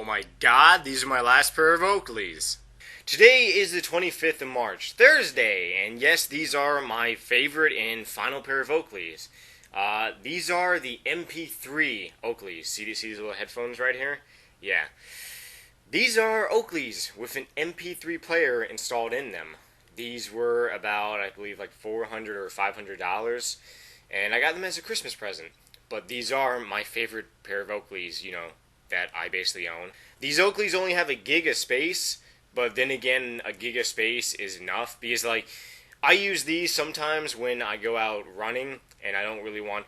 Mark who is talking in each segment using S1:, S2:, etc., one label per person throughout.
S1: my god, these are my last pair of Oakleys. Today is the 25th of March, Thursday, and yes, these are my favorite and final pair of Oakleys. These are the MP3 Oakleys. See these little headphones right here? Yeah. These are Oakleys with an MP3 player installed in them. These were about, I believe, like $400 or $500, and I got them as a Christmas present. But these are my favorite pair of Oakleys, that I basically own. These Oakleys only have a gig of space, but then again, a gig of space is enough, because I use these sometimes when I go out running, and I don't really want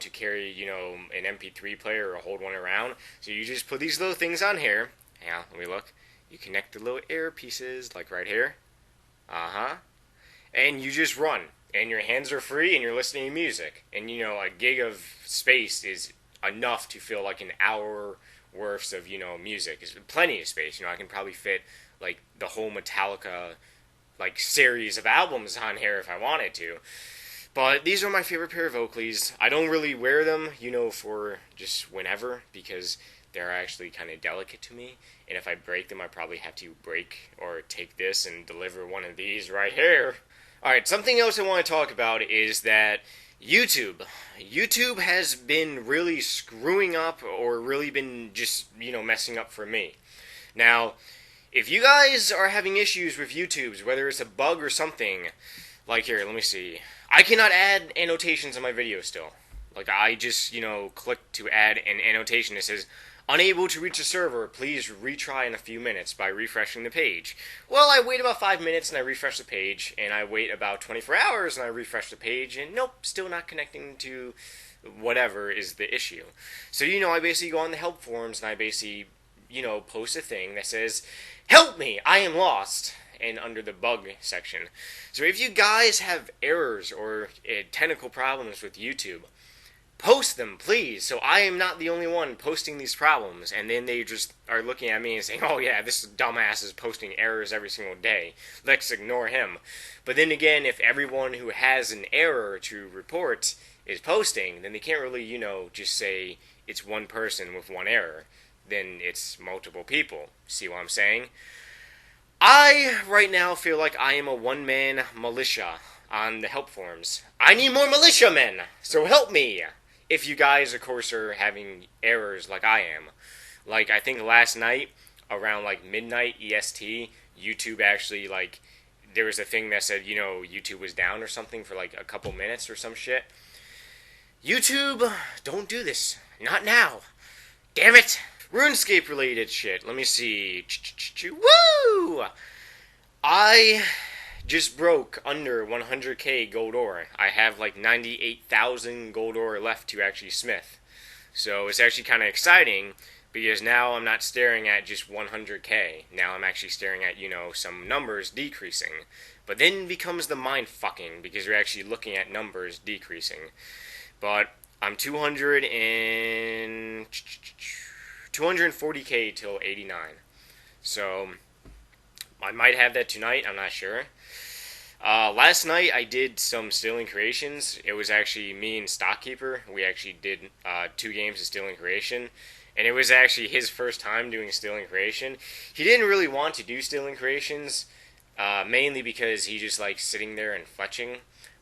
S1: to carry, an MP3 player or hold one around. So you just put these little things on here. Yeah, let me look. You connect the little air pieces, like right here. And you just run. And your hands are free, and you're listening to music. And, a gig of space is enough to fill, like, an hour worth of, music. It's plenty of space. I can probably fit, like, the whole Metallica, like, series of albums on here if I wanted to. But these are my favorite pair of Oakleys. I don't really wear them, for just whenever, because they're actually kind of delicate to me. And if I break them, I probably have to break or take this and deliver one of these right here. Alright, something else I want to talk about is that YouTube has been really screwing up, or really been just, messing up for me. Now, if you guys are having issues with YouTube's, whether it's a bug or something, like here, let me see. I cannot add annotations on my videos still. Like, I just, click to add an annotation that says, unable to reach a server, please retry in a few minutes by refreshing the page. Well, I wait about 5 minutes and I refresh the page, and I wait about 24 hours and I refresh the page, and nope, still not connecting to whatever is the issue. So, I basically go on the help forums and I basically, post a thing that says, help me, I am lost, and under the bug section. So if you guys have errors or technical problems with YouTube, post them, please, so I am not the only one posting these problems, and then they just are looking at me and saying, oh yeah, this dumbass is posting errors every single day, let's ignore him. But then again, if everyone who has an error to report is posting, then they can't really, just say it's one person with one error. Then it's multiple people. See what I'm saying? I, right now, feel like I am a one-man militia on the help forums. I need more militiamen, so help me! If you guys, of course, are having errors like I am. Like, I think last night, around, midnight EST, YouTube actually, there was a thing that said, YouTube was down or something for, a couple minutes or some shit. YouTube, don't do this. Not now. Damn it! Runescape related shit. Let me see. Woo! I just broke under 100k gold ore. I have 98,000 gold ore left to actually smith. So it's actually kind of exciting, because now I'm not staring at just 100k. Now I'm actually staring at, some numbers decreasing. But then becomes the mind fucking, because you're actually looking at numbers decreasing. But I'm 240k till 89. So I might have that tonight, I'm not sure. Last night I did some stealing creations. It was actually me and Stockkeeper. We actually did 2 games of stealing creation, and it was actually his first time doing stealing creation. He didn't really want to do stealing creations, mainly because he just likes sitting there and fletching.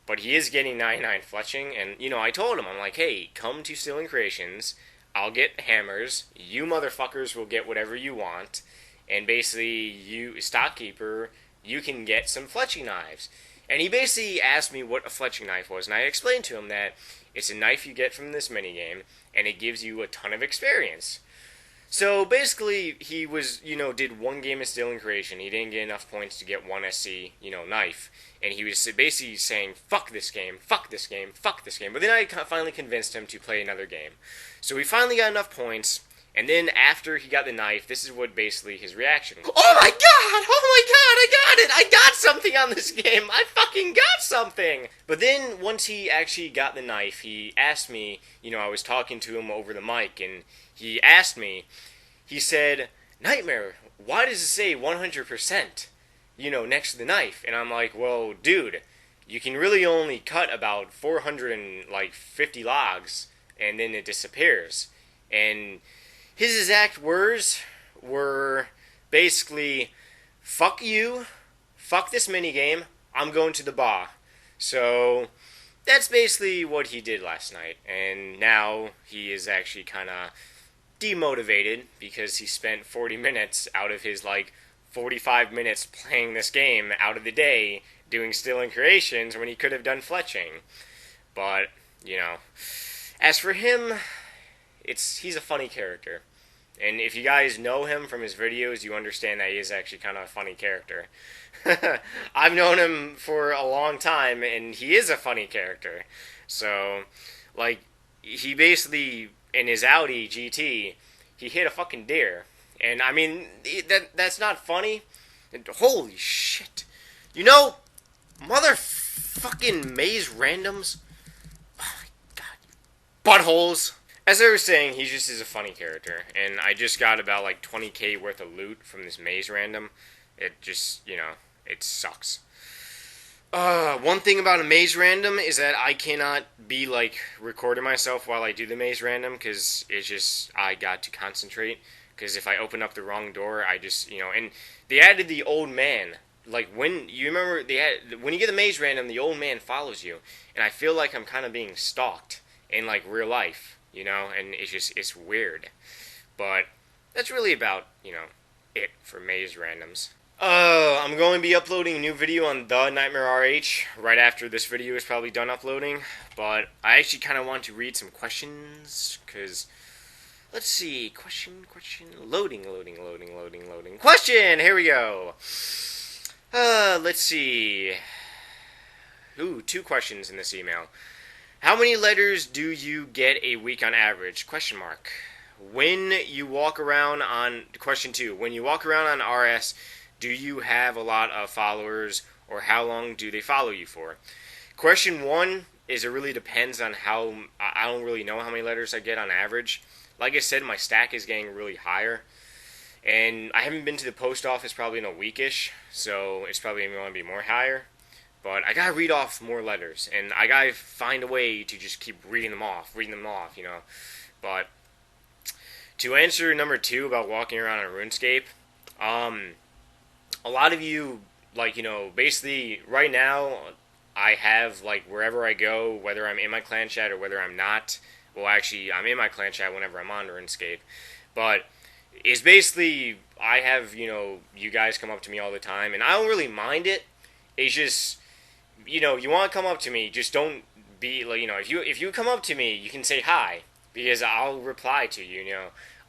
S1: But he is getting 99 fletching, and I told him, I'm like, hey, come to stealing creations. I'll get hammers. You motherfuckers will get whatever you want. And basically, you, Stockkeeper, you can get some fletching knives. And he basically asked me what a fletching knife was, and I explained to him that it's a knife you get from this minigame, and it gives you a ton of experience. So basically, he was, did 1 game of stealing creation. He didn't get enough points to get 1 SC, knife. And he was basically saying, fuck this game, fuck this game, fuck this game. But then I finally convinced him to play another game. So we finally got enough points, and then after he got the knife, this is what basically his reaction was. Oh my god, I got it, I got something on this game, I fucking got something! But then, once he actually got the knife, he asked me, I was talking to him over the mic, and he asked me, he said, Nightmare, why does it say 100%, next to the knife? And I'm like, well, dude, you can really only cut about 450 logs, and then it disappears. And his exact words were basically, fuck you, fuck this minigame, I'm going to the bar. So that's basically what he did last night. And now he is actually kind of demotivated because he spent 40 minutes out of his 45 minutes playing this game out of the day doing stealing creations when he could have done fletching. But, as for him, he's a funny character. And if you guys know him from his videos, you understand that he is actually kind of a funny character. I've known him for a long time, and he is a funny character. So, he basically, in his Audi GT, he hit a fucking deer. And, I mean, that's not funny. Holy shit. Motherfucking maze randoms. Oh my god. Buttholes. As I was saying, he just is a funny character. And I just got about 20k worth of loot from this maze random. It just, it sucks. One thing about a maze random is that I cannot be recording myself while I do the maze random because it's just, I got to concentrate. Because if I open up the wrong door, I just, and they added the old man. When you remember, when you get the maze random, the old man follows you. And I feel like I'm kind of being stalked in real life, and it's weird. But that's really about, it for maze randoms. I'm going to be uploading a new video on the Nightmare RH right after this video is probably done uploading. But I actually kind of want to read some questions, because, let's see, question, loading. Question, here we go. Let's see. Ooh, 2 questions in this email. How many letters do you get a week on average? Question mark. When you walk around on, question 2, when you walk around on RS, do you have a lot of followers, or how long do they follow you for? Question 1 is it really depends on how, I don't really know how many letters I get on average. Like I said, my stack is getting really higher, and I haven't been to the post office probably in a weekish, so it's probably going to be more higher. But I gotta read off more letters, and I gotta find a way to just keep reading them off, But to answer number 2 about walking around on RuneScape, a lot of you, basically right now, I have, wherever I go, whether I'm in my clan chat or whether I'm not, well, actually, I'm in my clan chat whenever I'm on RuneScape, but it's basically, I have, you guys come up to me all the time, and I don't really mind it. It's just, you want to come up to me, just don't be, if you come up to me, you can say hi, because I'll reply to you,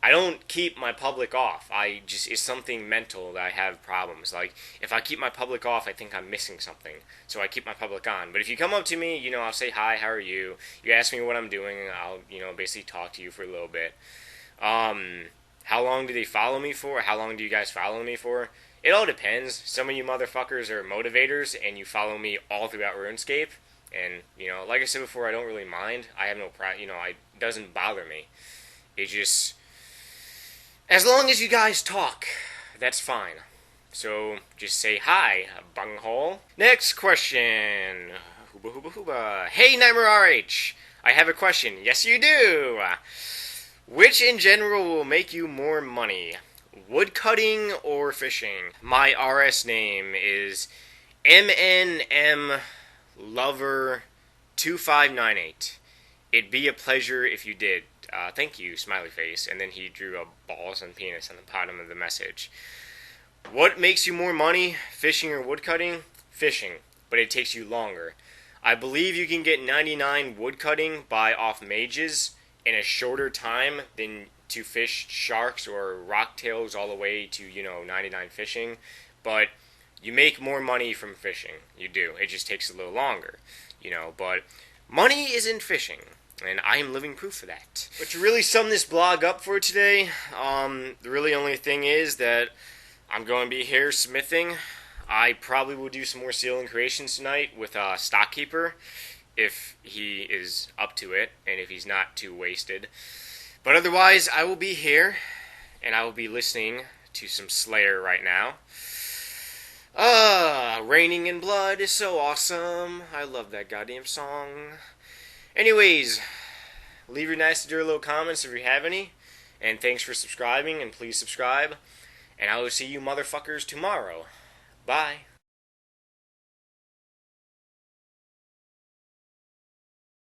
S1: I don't keep my public off. It's something mental that I have problems. If I keep my public off, I think I'm missing something. So I keep my public on. But if you come up to me, I'll say, hi, how are you? You ask me what I'm doing, I'll, basically talk to you for a little bit. How long do they follow me for? How long do you guys follow me for? It all depends. Some of you motherfuckers are motivators, and you follow me all throughout RuneScape. And, like I said before, I don't really mind. I have no pride, it doesn't bother me. It just, as long as you guys talk, that's fine. So, just say hi, bunghole. Next question. Hooba hooba hooba. Hey, Nightmare RH. I have a question. Yes, you do. Which in general will make you more money? Woodcutting or fishing? My RS name is MNM Lover 2598. It'd be a pleasure if you did. Thank you, smiley face. And then he drew a balls and penis on the bottom of the message. What makes you more money, fishing or woodcutting? Fishing, but it takes you longer. I believe you can get 99 woodcutting by off mages in a shorter time than to fish sharks or rocktails all the way to, 99 fishing. But you make more money from fishing. You do. It just takes a little longer, But money isn't fishing. And I am living proof of that. But to really sum this blog up for today, the really only thing is that I'm going to be here smithing. I probably will do some more sealing creations tonight with Stockkeeper, if he is up to it, and if he's not too wasted. But otherwise, I will be here, and I will be listening to some Slayer right now. Raining in Blood is so awesome. I love that goddamn song. Anyways, leave your nasty dirty little comments if you have any, And thanks for subscribing, and please subscribe. And I will see you motherfuckers tomorrow. Bye.